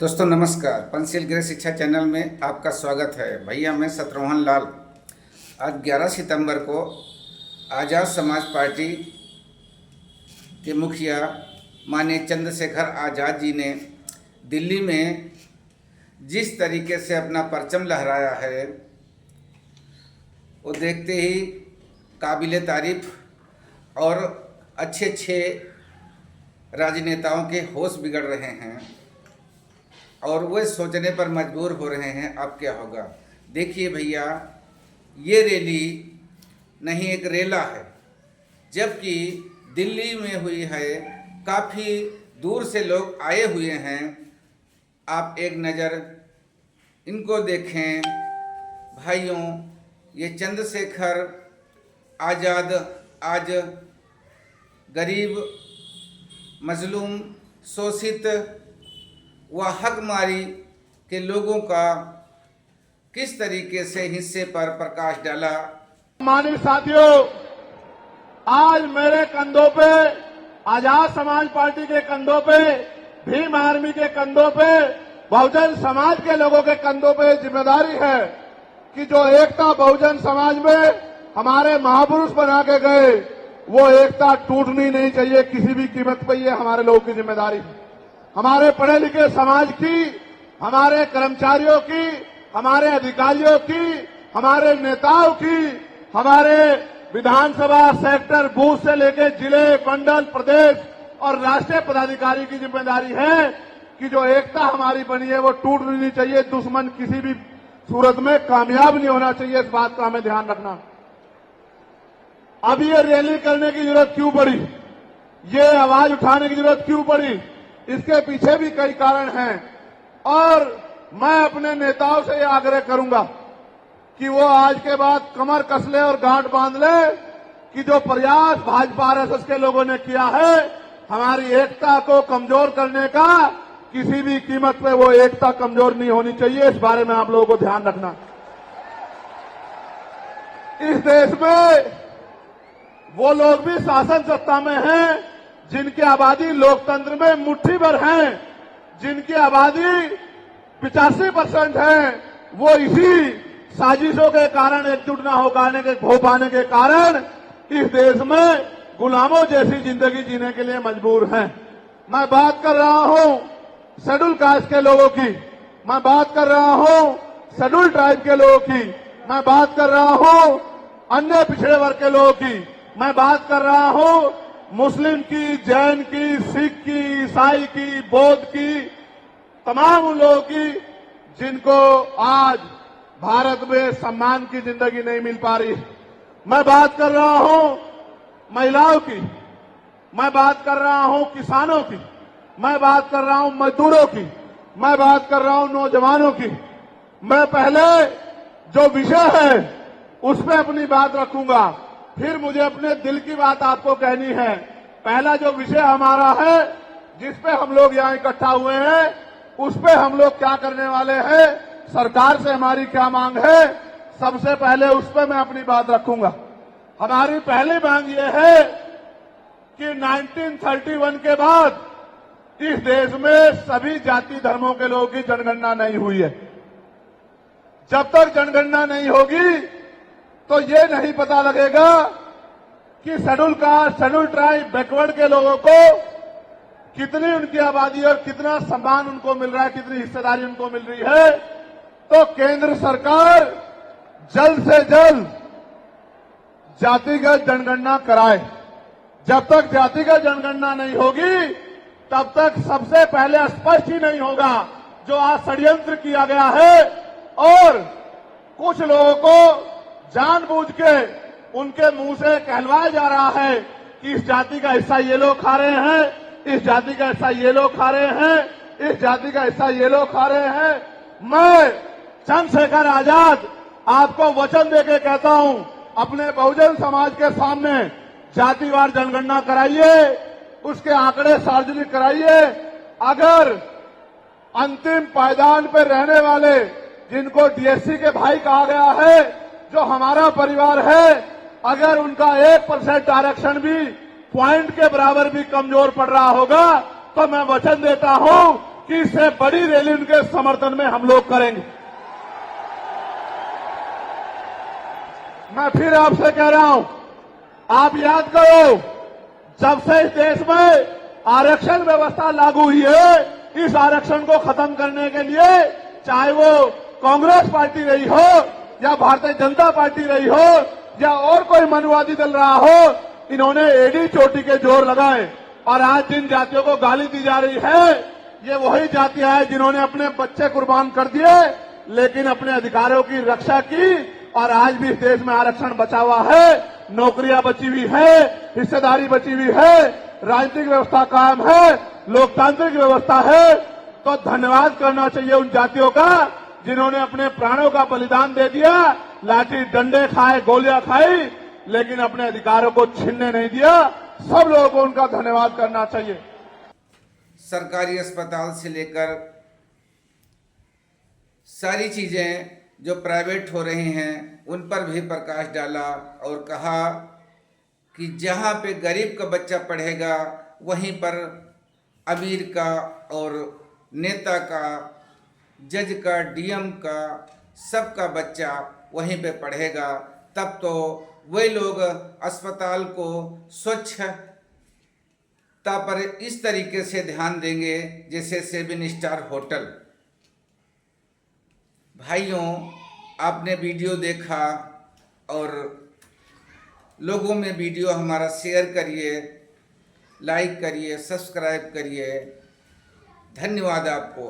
दोस्तों नमस्कार। पंचशील गृह शिक्षा चैनल में आपका स्वागत है। भैया मैं शत्रुघ्न लाल। आज 11 सितंबर को आज़ाद समाज पार्टी के मुखिया माननीय चंद्रशेखर आज़ाद जी ने दिल्ली में जिस तरीके से अपना परचम लहराया है वो देखते ही काबिले तारीफ और अच्छे राजनेताओं के होश बिगड़ रहे हैं और वे सोचने पर मजबूर हो रहे हैं अब क्या होगा। देखिए भैया, ये रैली नहीं एक रेला है, जबकि दिल्ली में हुई है, काफ़ी दूर से लोग आए हुए हैं। आप एक नज़र इनको देखें भाइयों। ये चंद्रशेखर आज़ाद आज गरीब, मजलूम, शोषित व हकमारी के लोगों का किस तरीके से हिस्से पर प्रकाश डाला। माननीय साथियों, आज मेरे कंधों पे, आजाद समाज पार्टी के कंधों पे, भीम आर्मी के कंधों पे, बहुजन समाज के लोगों के कंधों पे जिम्मेदारी है कि जो एकता बहुजन समाज में हमारे महापुरुष बना के गए, वो एकता टूटनी नहीं चाहिए किसी भी कीमत पर। ये हमारे लोगों की जिम्मेदारी है। हमारे पढ़े लिखे समाज की, हमारे कर्मचारियों की, हमारे अधिकारियों की, हमारे नेताओं की, हमारे विधानसभा सेक्टर बूथ से लेकर जिले, मंडल, प्रदेश और राष्ट्रीय पदाधिकारी की जिम्मेदारी है कि जो एकता हमारी बनी है वो टूटनी नहीं चाहिए। दुश्मन किसी भी सूरत में कामयाब नहीं होना चाहिए, इस बात का हमें ध्यान रखना। अब ये रैली करने की जरूरत क्यों पड़ी, ये आवाज उठाने की जरूरत क्यों पड़ी, इसके पीछे भी कई कारण हैं और मैं अपने नेताओं से यह आग्रह करूंगा कि वो आज के बाद कमर कस ले और गांठ बांध ले कि जो प्रयास भाजपा आरएसएस के लोगों ने किया है हमारी एकता को कमजोर करने का, किसी भी कीमत पे वो एकता कमजोर नहीं होनी चाहिए। इस बारे में आप लोगों को ध्यान रखना। इस देश में वो लोग भी शासन सत्ता में हैं जिनकी आबादी लोकतंत्र में मुट्ठी भर है, जिनकी आबादी 85% है, वो इसी साजिशों के कारण, एकजुट न हो पाने के कारण इस देश में गुलामों जैसी जिंदगी जीने के लिए मजबूर हैं। मैं बात कर रहा हूं शेड्यूल कास्ट के लोगों की, मैं बात कर रहा हूं शेड्यूल ट्राइब के लोगों की, मैं बात कर रहा हूं अन्य पिछड़े वर्ग के लोगों की, मैं बात कर रहा हूं मुस्लिम की, जैन की, सिख की, ईसाई की, बौद्ध की, तमाम उन लोगों की जिनको आज भारत में सम्मान की जिंदगी नहीं मिल पा रही। मैं बात कर रहा हूं महिलाओं की, मैं बात कर रहा हूं किसानों की, मैं बात कर रहा हूं मजदूरों की, मैं बात कर रहा हूं नौजवानों की। मैं पहले जो विषय है उस पर अपनी बात रखूंगा, फिर मुझे अपने दिल की बात आपको कहनी है। पहला जो विषय हमारा है, जिस पे हम लोग यहाँ इकट्ठा हुए हैं, उस पे हम लोग क्या करने वाले हैं, सरकार से हमारी क्या मांग है, सबसे पहले उस पे मैं अपनी बात रखूंगा। हमारी पहली मांग ये है कि 1931 के बाद इस देश में सभी जाति धर्मों के लोगों की जनगणना नहीं हुई है। जब तक जनगणना नहीं होगी तो ये नहीं पता लगेगा कि schedule caste, schedule tribe, backward के लोगों को कितनी उनकी आबादी और कितना सम्मान उनको मिल रहा है, कितनी हिस्सेदारी उनको मिल रही है। तो केंद्र सरकार जल्द से जल्द जातिगत जनगणना कराए। जब तक जातिगत जनगणना नहीं होगी तब तक सबसे पहले स्पष्ट ही नहीं होगा जो आज षड्यंत्र किया गया है और कुछ लोगों को जानबूझ के उनके मुंह से कहलवाया जा रहा है कि इस जाति का हिस्सा ये लोग खा रहे हैं, इस जाति का हिस्सा ये लोग खा रहे हैं, इस जाति का हिस्सा ये लोग खा रहे हैं। मैं चंद्रशेखर आजाद आपको वचन देके कहता हूं, अपने बहुजन समाज के सामने जातिवार जनगणना कराइए, उसके आंकड़े सार्वजनिक कराइए। अगर अंतिम पायदान पर रहने वाले, जिनको डीएससी के भाई कहा गया है, जो हमारा परिवार है, अगर उनका 1% आरक्षण भी पॉइंट के बराबर भी कमजोर पड़ रहा होगा तो मैं वचन देता हूं कि इससे बड़ी रैली उनके समर्थन में हम लोग करेंगे। मैं फिर आपसे कह रहा हूं, आप याद करो, जब से इस देश में आरक्षण व्यवस्था लागू हुई है, इस आरक्षण को खत्म करने के लिए चाहे वो कांग्रेस पार्टी रही हो या भारतीय जनता पार्टी रही हो या और कोई मनुवादी दल रहा हो, इन्होंने एड़ी चोटी के जोर लगाए। और आज जिन जातियों को गाली दी जा रही है, ये वही जातियां हैं जिन्होंने अपने बच्चे कुर्बान कर दिए लेकिन अपने अधिकारों की रक्षा की, और आज भी इस देश में आरक्षण बचा हुआ है, नौकरियां बची हुई है, हिस्सेदारी बची हुई है, राजनीतिक व्यवस्था कायम है, लोकतांत्रिक व्यवस्था है। तो धन्यवाद करना चाहिए उन जातियों का जिन्होंने अपने प्राणों का बलिदान दे दिया, लाठी डंडे खाए, गोलियां खाई, लेकिन अपने अधिकारों को छीनने नहीं दिया। सब लोगों को उनका धन्यवाद करना चाहिए। सरकारी अस्पताल से लेकर सारी चीज़ें जो प्राइवेट हो रही हैं उन पर भी प्रकाश डाला और कहा कि जहाँ पे गरीब का बच्चा पढ़ेगा वहीं पर अमीर का और नेता का, जज का, डीएम का, सबका बच्चा वहीं पे पढ़ेगा। तब तो वे लोग अस्पताल को स्वच्छता पर इस तरीके से ध्यान देंगे जैसे 7 स्टार होटल। भाइयों, आपने वीडियो देखा और लोगों में वीडियो हमारा शेयर करिए, लाइक करिए, सब्सक्राइब करिए। धन्यवाद आपको।